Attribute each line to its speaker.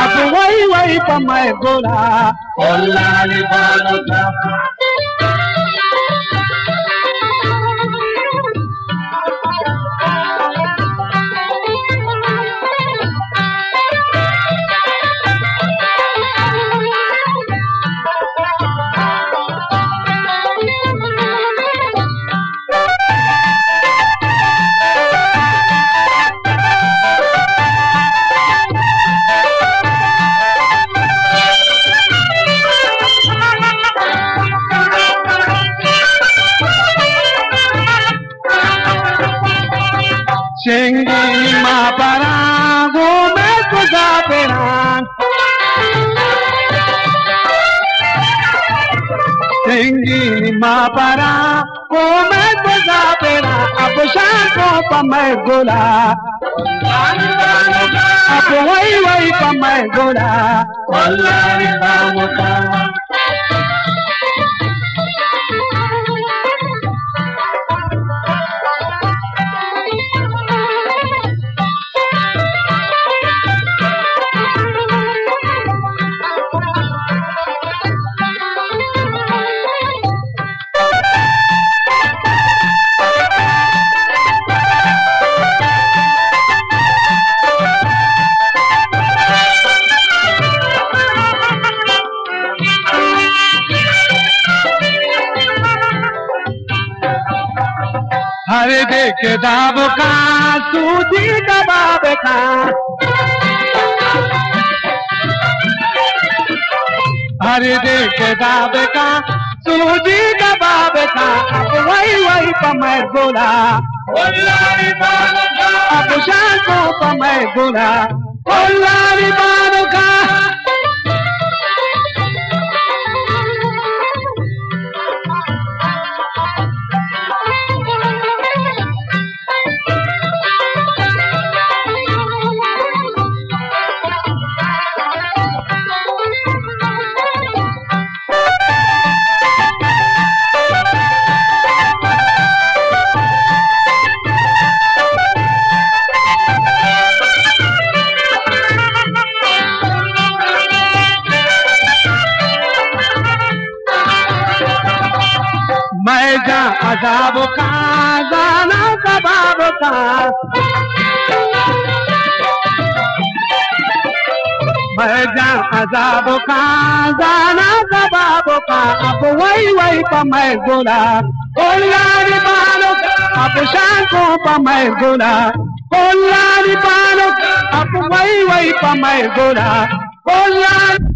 Speaker 1: अब वही वही पमै गोला Chengi ma para go me tuza pera Chengi ma para go me tuza pera ab shanko pamay gola ab wai wai pamay gola wallahi bamuta हरे देख दाब का सूजी कबाब का हरे देख दाब का सूजी कबाब का अब वही वही पमै गोला अब शाको पमै गोला कोल्हारी बानो का मैं जा अजाब का जाना कबाब का मैं जा अजाब का जाना कबाब का अब वही वही पमै गोला कोल्हारी बानो अब शाको पमै गोला कोल्हारी बानो अब वही वही पमै गोला कोल्हारी